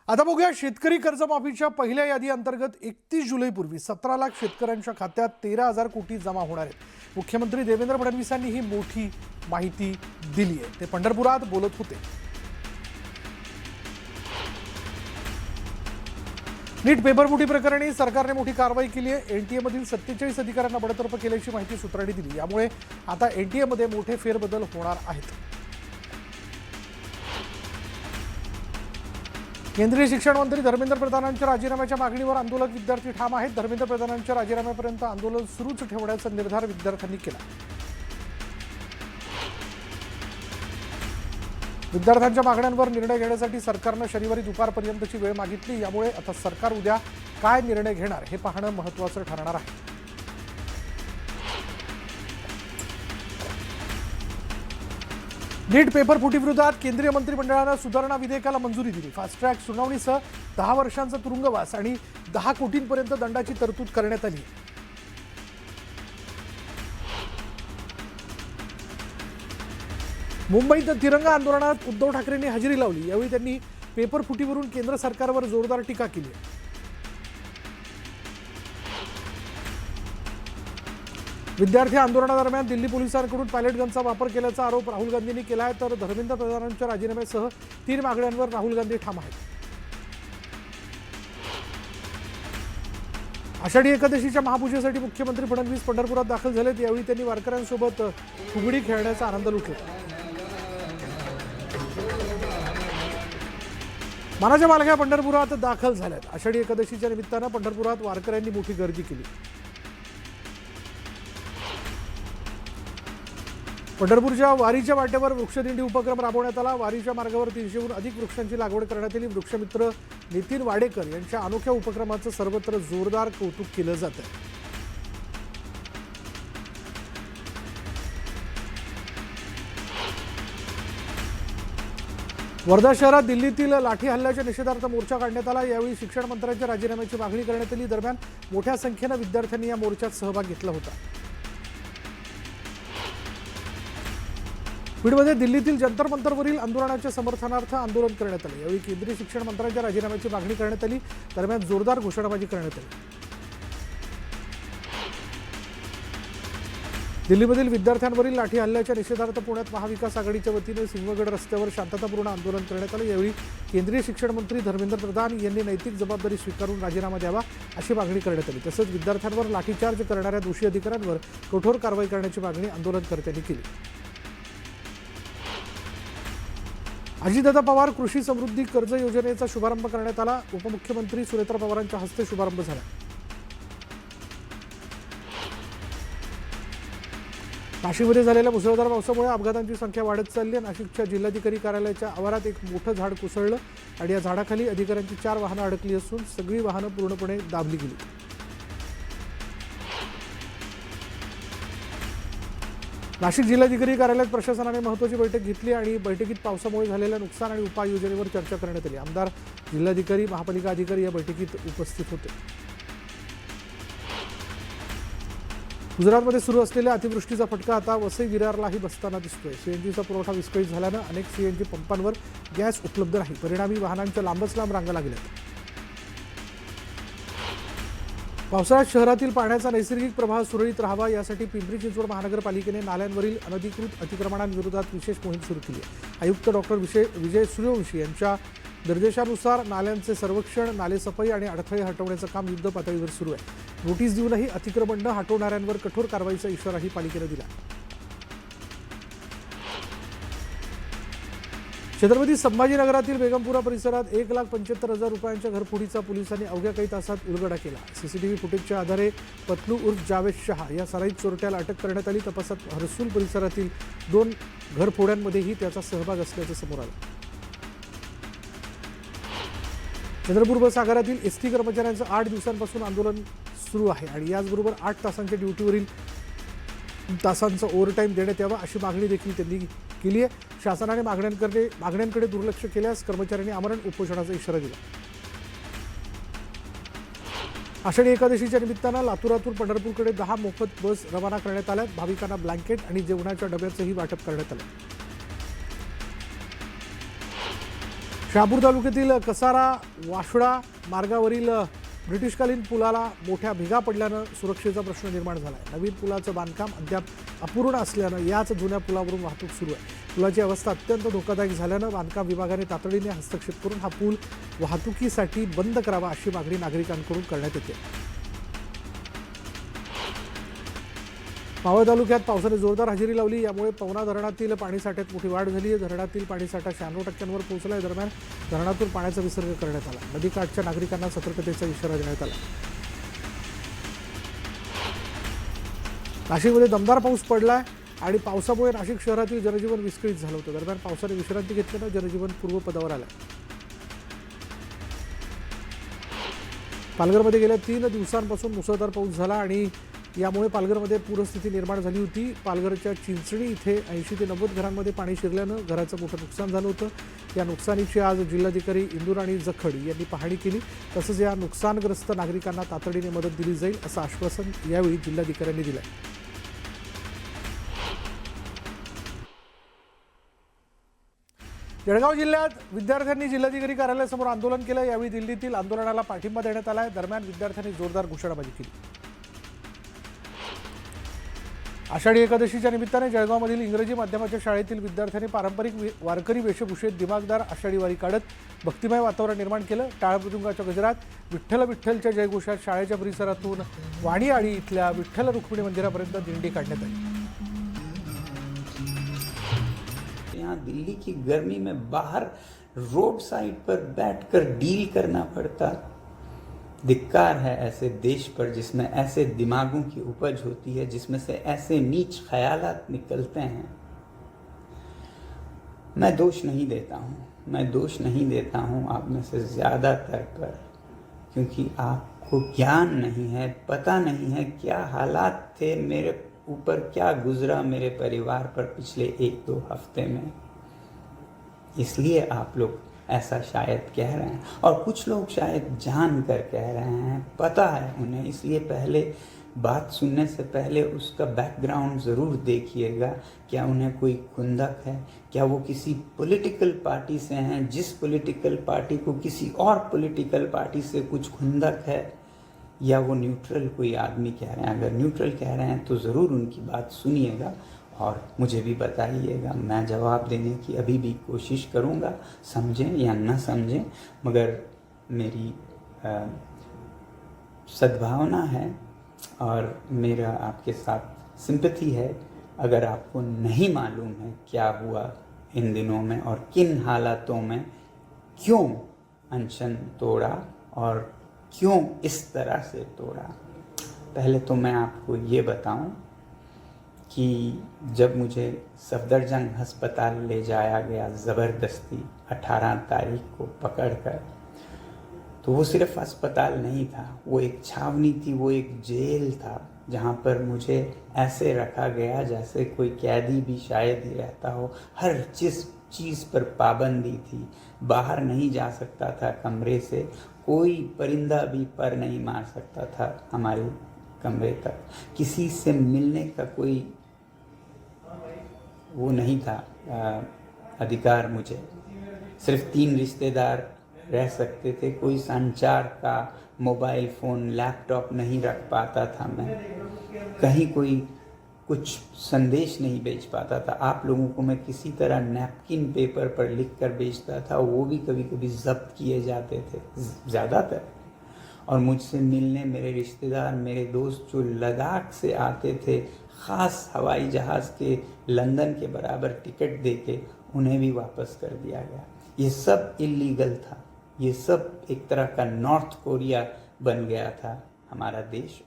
आता बघूया शेतकरी कर्जमाफीच्या पहिल्या यादी अंतर्गत 31 जुलैपूर्वी 17 लाख शेतकऱ्यांच्या खात्यात 13,000 कोटी जमा होणार आहेत। मुख्यमंत्री देवेंद्र फडणवीसांनी ही मोठी माहिती दिली आहे। ते पंढरपुरात बोलत होते। नीट पेपरफुटी प्रकरणी सरकारने मोठी कारवाई केली आहे। एनटीए मधील 47 अधिकाऱ्यांना बडतर्फ केल्याची माहिती सूत्रांनी दिली। यामुळे आता एनटीए मध्ये मोठे फेरबदल होणार आहेत। केंद्रीय शिक्षण मंत्री धर्मेंद्र प्रधानांच्या राजीनाम्याच्या मागणीवर आंदोलक विद्यार्थी ठाम आहेत। धर्मेंद्र प्रधानांच्या राजीनाम्यापर्यंत आंदोलन सुरूच ठेवण्याचा निर्धार विद्यार्थ्यांनी केला। विद्यार्थ्यांच्या मागण्यांवर निर्णय घेण्यासाठी सरकारने शनिवारी दुपारपर्यंतची वेळ मागितली। यामुळे आता सरकार उद्या काय निर्णय घेणार हे पाहणं महत्त्वाचं ठरणार आहे। नीट पेपर फुटीविरोधात केंद्रीय मंत्रिमंडळाने सुधारणा विधेयकाला मंजुरी दिली। फास्ट ट्रॅक सुनावणीसह 10 वर्षांचा तुरुंगवास आणि 10 कोटींपर्यंत दंडाची तरतूद करण्यात आली। मुंबईत तिरंगा आंदोलनात उद्धव ठाकरेंनी हजेरी लावली। यावेळी त्यांनी पेपर फुटीवरून केंद्र सरकारवर जोरदार टीका केली। विद्यार्थी आंदोलनादरम्यान दिल्ली पोलिसांकडून पॅलेट गनचा वापर केल्याचा आरोप राहुल गांधींनी केला आहे। तर धर्मेंद्र प्रधानांच्या राजीनाम्यासह 3 मागण्यांवर राहुल गांधी ठाम आहेत। आषाढी एकादशीच्या महापूजेसाठी मुख्यमंत्री फडणवीस पंढरपुरात दाखल झालेत। यावेळी त्यांनी वारकऱ्यांसोबत फुगडी खेळण्याचा आनंद लुटला। मानाच्या पालख्या पंढरपुरात दाखल झाल्यात। आषाढी एकादशीच्या निमित्तानं पंढरपुरात वारकऱ्यांनी मोठी गर्दी केली। पंढरपूरच्या वारीच्या वाटेवर वृक्षदिंडी उपक्रम राबवण्यात आला। वारीच्या मार्गावर 300हून अधिक वृक्षांची लागवड करण्यात आली। वृक्षमित्र नितीन वाडेकर यांच्या अनोख्या उपक्रमाचं सर्वत्र जोरदार कौतुक केलं जात आहे। वर्धा शहरात दिल्लीतील लाठी हल्ल्याच्या निषेधार्थ मोर्चा काढण्यात आला। यावेळी शिक्षण मंत्र्यांच्या राजीनाम्याची मागणी करण्यात आली। दरम्यान मोठ्या संख्येने विद्यार्थ्यांनी या मोर्चात सहभाग घेतला होता। बीडमध्ये दिल्लीतील जंतर मंतरवरील आंदोलनाच्या समर्थनार्थ आंदोलन करण्यात आले। यावेळी केंद्रीय शिक्षण मंत्र्यांच्या राजीनाम्याची मागणी करण्यात आली। दरम्यान जोरदार घोषणाबाजी करण्यात आली। दिल्लीमधील विद्यार्थ्यांवरील लाठी हल्ल्याच्या निषेधार्थ पुण्यात महाविकास आघाडीच्या वतीने सिंहगड रस्त्यावर शांततापूर्ण आंदोलन करण्यात आले। यावेळी केंद्रीय शिक्षण मंत्री धर्मेंद्र प्रधान यांनी नैतिक जबाबदारी स्वीकारून राजीनामा द्यावा अशी मागणी करण्यात आली। तसंच विद्यार्थ्यांवर लाठीचार्ज करणाऱ्या दोषी अधिकाऱ्यांवर कठोर कारवाई करण्याची मागणी आंदोलनकर्त्यांनी केली। अजितदादा पवार कृषी समृद्धी कर्ज योजनेचा शुभारंभ करण्यात आला। उपमुख्यमंत्री सुनेत्रा पवारांच्या हस्ते शुभारंभ झाला। नाशिकमध्ये झालेल्या मुसळधार पावसामुळे अपघातांची संख्या वाढत चालली आहे। नाशिकच्या जिल्हाधिकारी कार्यालयाच्या आवारात एक मोठं झाड कोसळलं आणि या झाडाखाली अधिकाऱ्यांची 4 वाहनं अडकली असून सगळी वाहनं पूर्णपणे दाबली गेली। नाशिक जिल्हाधिकारी कार्यालयात प्रशासनाने महत्त्वाची बैठक घेतली आणि बैठकीत पावसामुळे झालेल्या नुकसान आणि उपाययोजनेवर चर्चा करण्यात आली। आमदार, जिल्हाधिकारी, महापालिका अधिकारी या बैठकीत उपस्थित होते। गुजरातमध्ये सुरू असलेल्या अतिवृष्टीचा फटका आता वसई विरारलाही बसताना दिसतोय। सीएनजीचा पुरवठा विस्कळीत झाल्यानं अनेक सीएनजी पंपांवर गॅस उपलब्ध नाही। परिणामी वाहनांच्या लांबच लांब रांगा लागल्यात। पावसाळ्यात शहरातील पाण्याचा नैसर्गिक प्रवाह सुरळीत राहावा यासाठी पिंपरी चिंचवड महानगरपालिकेने नाल्यांवरील अनधिकृत अतिक्रमणांविरोधात विशेष मोहीम सुरू केली आहे। आयुक्त डॉक्टर विजय सूर्यवंशी यांच्या निर्देशानुसार नाल्यांचे सर्वेक्षण, नालेसफाई आणि अडथळे हटवण्याचं काम युद्ध पातळीवर सुरू आहे। नोटीस देऊनही अतिक्रमण न हटवणाऱ्यांवर कठोर कारवाईचा इशाराही पालिकेने दिला। छत्रपती संभाजीनगरातील बेगमपुरा परिसरात 1,75,000 रुपयांच्या घरफोडीचा पोलिसांनी अवघ्या काही तासात उलगडा केला। सीसीटीव्ही फुटेजच्या आधारे पतलू उर्फ जावेद शहा या सराईत चोरट्याला अटक करण्यात आली। तपासात हर्सूल परिसरातील 2 घरफोड्यांमध्येही त्याचा सहभाग असल्याचं समोर आलं। चंद्रपूर बस आगारातील एसटी कर्मचाऱ्यांचं 8 दिवसांपासून आंदोलन सुरू आहे आणि याचबरोबर 8 तासांच्या ड्युटीवरील तासांचा ओव्हरटाईम देण्यात यावा अशी मागणी देखील त्यांनी केली आहे। शासनाने मागण्यांकडे दुर्लक्ष केल्यास कर्मचाऱ्यांनी आमरण उपोषणाचा इशारा दिला। आषाढी एकादशीच्या निमित्तानं लातूरातून पंढरपूरकडे 10 मोफत बस रवाना करण्यात आल्या। भाविकांना ब्लँकेट आणि जेवणाच्या डब्याचंही वाटप करण्यात आलं। शहापूर तालुक्यातील कसारा वाशडा मार्गावरील ब्रिटिशकालीन पुलाला मोठ्या भिगा पडल्यानं सुरक्षेचा प्रश्न निर्माण झाला आहे. नवीन पुलाचं बांधकाम अद्याप अपूर्ण असल्यानं याच जुन्या पुलावरून वाहतूक सुरू आहे. पुलाची अवस्था अत्यंत धोकादायक झाल्यानं बांधकाम विभागाने तातडीने हस्तक्षेप करून हा पूल वाहतुकीसाठी बंद करावा अशी मागणी नागरिकांकडून करण्यात येते. मावळ तालुक्यात पावसाने जोरदार हजेरी लावली. यामुळे पवना धरणातील पाणीसाठ्यात मोठी वाढ झाली आहे. धरणातील पाणीसाठा 96% पोहोचला आहे. दरम्यान धरणातून पाण्याचा विसर्ग करण्यात आला. नदीकाठच्या नागरिकांना सतर्कतेचा इशारा देण्यात आला. नाशिकमध्ये दमदार पाऊस पडलाय आणि पावसामुळे नाशिक शहरातील जनजीवन विस्कळीत झालं होतं. दरम्यान पावसाने विश्रांती घेतल्यानं जनजीवन पूर्वपदावर आलं. पालघरमध्ये गेल्या 3 दिवसांपासून मुसळधार पाऊस झाला आणि यामुळे पालघरमध्ये पूरस्थिती निर्माण झाली होती. पालघरच्या चिंचणी इथे 80 ते 90 घरांमध्ये पाणी शिरल्यानं घराचं मोठं नुकसान झालं होतं. या नुकसानीची आज जिल्हाधिकारी इंदुराणी जखड यांनी पाहणी केली. तसंच या नुकसानग्रस्त नागरिकांना तातडीने मदत दिली जाईल असं आश्वासन यावेळी जिल्हाधिकाऱ्यांनी दिलं. जळगाव जिल्ह्यात विद्यार्थ्यांनी जिल्हाधिकारी कार्यालयासमोर आंदोलन केलं. यावेळी दिल्लीतील आंदोलनाला पाठिंबा देण्यात आला आहे. दरम्यान विद्यार्थ्यांनी जोरदार घोषणाबाजी केली. आषाढी एकादशीच्या निमित्ताने जळगावमधील इंग्रजी माध्यमाच्या शाळेतील विद्यार्थ्यांनी पारंपरिक वारकरी वेशभूषेत दिमागदार आषाढी वारी काढत भक्तिमय वातावरण निर्माण केलं. टाळ मृदुंगाच्या गजरात विठ्ठल विठ्ठलच्या जयघोषात शाळेच्या परिसरातून वाणीआळी इथल्या विठ्ठल रुक्मिणी मंदिरापर्यंत दिंडी काढण्यात आली. यहाँ दिल्ली की गर्मी में बाहर रोड साइड पर बैठकर डील करना पड़ता. धिक्कार है ऐसे देश पर जिसमें ऐसे दिमागों की उपज होती है, जिसमें से ऐसे नीच ख्यालात निकलते हैं. मैं दोष नहीं देता हूँ आप में से ज़्यादातर पर, क्योंकि आपको ज्ञान नहीं है, पता नहीं है क्या हालात थे मेरे ऊपर, क्या गुजरा मेरे परिवार पर पिछले 1-2 हफ्ते में. इसलिए आप लोग ऐसा शायद कह रहे हैं, और कुछ लोग शायद जान कर कह रहे हैं, पता है उन्हें. इसलिए पहले बात सुनने से पहले उसका बैकग्राउंड ज़रूर देखिएगा. क्या उन्हें कोई खुंदक है? क्या वो किसी पॉलिटिकल पार्टी से हैं, जिस पॉलिटिकल पार्टी को किसी और पॉलिटिकल पार्टी से कुछ खुंदक है, या वो न्यूट्रल कोई आदमी कह रहे हैं? अगर न्यूट्रल कह रहे हैं तो ज़रूर उनकी बात सुनिएगा और मुझे भी बताइएगा. मैं जवाब देने की अभी भी कोशिश करूँगा, समझें या न समझें, मगर मेरी सद्भावना है और मेरा आपके साथ सिंपैथी है. अगर आपको नहीं मालूम है क्या हुआ इन दिनों में और किन हालातों में क्यों अनशन तोड़ा और क्यों इस तरह से तोड़ा, पहले तो मैं आपको ये बताऊं कि जब मुझे सफदरजंग अस्पताल ले जाया गया ज़बरदस्ती 18 तारीख को पकड़कर, तो वो सिर्फ अस्पताल नहीं था, वो एक छावनी थी, वो एक जेल था, जहाँ पर मुझे ऐसे रखा गया जैसे कोई कैदी भी शायद ही रहता हो. हर चीज़ पर पाबंदी थी. बाहर नहीं जा सकता था कमरे से, कोई परिंदा भी पर नहीं मार सकता था हमारे कमरे तक. किसी से मिलने का कोई वो नहीं था अधिकार. मुझे सिर्फ 3 रिश्तेदार रह सकते थे. कोई संचार का मोबाइल फ़ोन, लैपटॉप नहीं रख पाता था मैं. कहीं कोई कुछ संदेश नहीं भेज पाता था. आप लोगों को मैं किसी तरह नैपकिन पेपर पर लिख कर भेजता था, वो भी कभी कभी ज़ब्त किए जाते थे ज़्यादातर. और मुझसे मिलने मेरे रिश्तेदार, मेरे दोस्त जो लद्दाख से आते थे, ख़ास हवाई जहाज़ के लंदन के बराबर टिकट देके, उन्हें भी वापस कर दिया गया. ये सब इल्लीगल था. ये सब एक तरह का नॉर्थ कोरिया बन गया था हमारा देश.